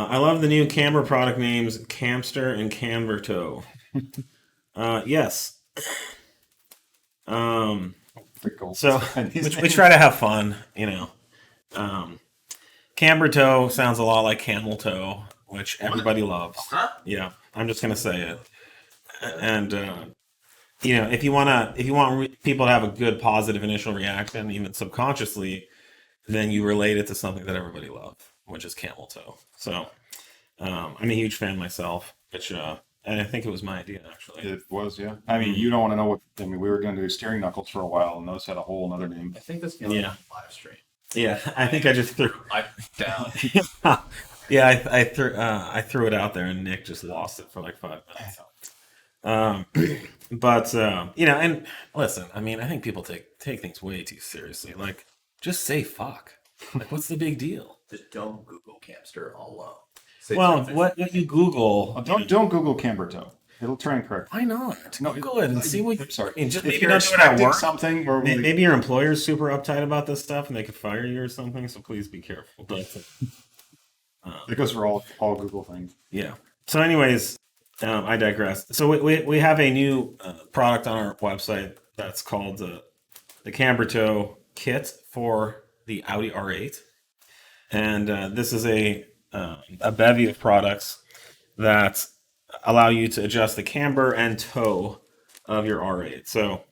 I love the new camber product names, Camster and Camber Toe. Yes. So we try to have fun, Camber toe sounds a lot like camel toe, which everybody loves. Yeah, I'm just gonna say it. And if you want people to have a good positive initial reaction, even subconsciously, then you relate it to something that everybody loves, which is camel toe. So I'm a huge fan myself, and I think it was my idea actually. It was, yeah. I mean, you don't want to know what. I mean, we were going to do steering knuckles for a while, and those had a whole other name. I think this is live stream. Yeah, I think I just threw. I down. Yeah, I threw it out there, and Nick just lost it for like 5 minutes. But and listen, I mean, I think people take things way too seriously. Like, just say fuck. Like, what's the big deal? Just don't Google Camster all Well, what you Google? Don't Google camber toe. It'll turn correct. Why not? No, go ahead and see what. I'm sorry. I mean, just If maybe you're not do it at work. something, or Maybe your employer's super uptight about this stuff, and they could fire you or something. So please be careful. But it goes for all Google things. yeah. So, anyways, I digress. So we have a new product on our website that's called the Camber Toe Kit for the Audi R8, and this is a bevy of products that allow you to adjust the camber and toe of your R8. So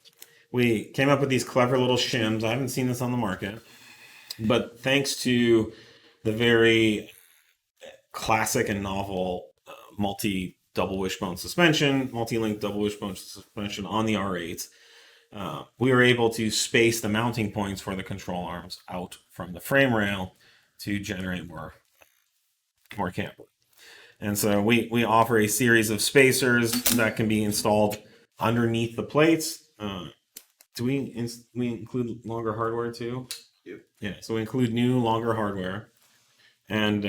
we came up with these clever little shims. I haven't seen this on the market, but thanks to the very classic and novel multi-link double wishbone suspension on the R8, we were able to space the mounting points for the control arms out from the frame rail to generate more camber. And so we offer a series of spacers that can be installed underneath the plates. Do we include longer hardware too? Yeah. So we include new longer hardware, and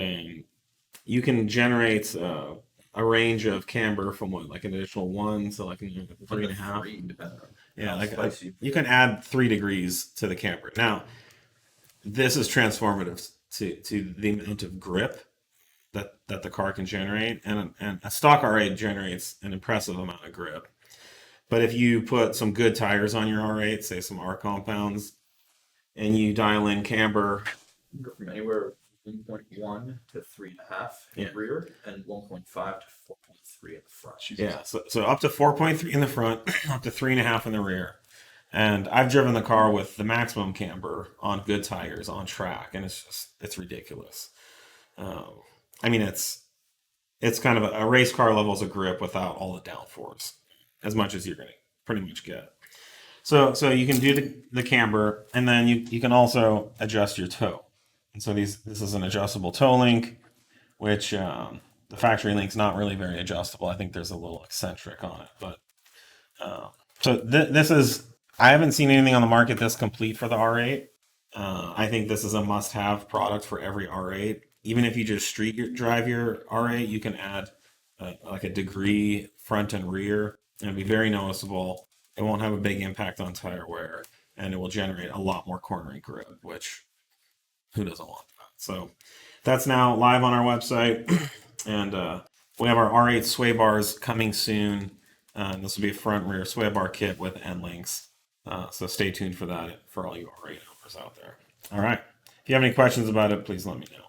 you can generate a range of camber from like an additional 1 to like 3.5. Yeah, you can add 3 degrees to the camber. Now, this is transformative to the amount of grip that the car can generate, and a stock R8 generates an impressive amount of grip. But if you put some good tires on your R8, say some R compounds, and you dial in camber, go from anywhere 1.1 to 3.5 in the rear, and 1.5 to 4.3 in the front. Yeah, so up to 4.3 in the front, up to 3.5 in the rear. And I've driven the car with the maximum camber on good tires on track, and it's ridiculous. I mean, it's kind of a race car levels of grip without all the downforce, as much as you're going to pretty much get. So you can do the camber, and then you can also adjust your toe. And so this is an adjustable toe link, which the factory link's not really very adjustable. I think there's a little eccentric on it, but so this is, I haven't seen anything on the market this complete for the R8. I think this is a must-have product for every R8. Even if you just street drive your R8, you can add like a degree front and rear, and it'll be very noticeable. It won't have a big impact on tire wear, and it will generate a lot more cornering grip, which who doesn't want that? So that's now live on our website, and we have our R8 sway bars coming soon. This will be a front and rear sway bar kit with end links. So stay tuned for that for all you R8 owners out there. All right. If you have any questions about it, please let me know.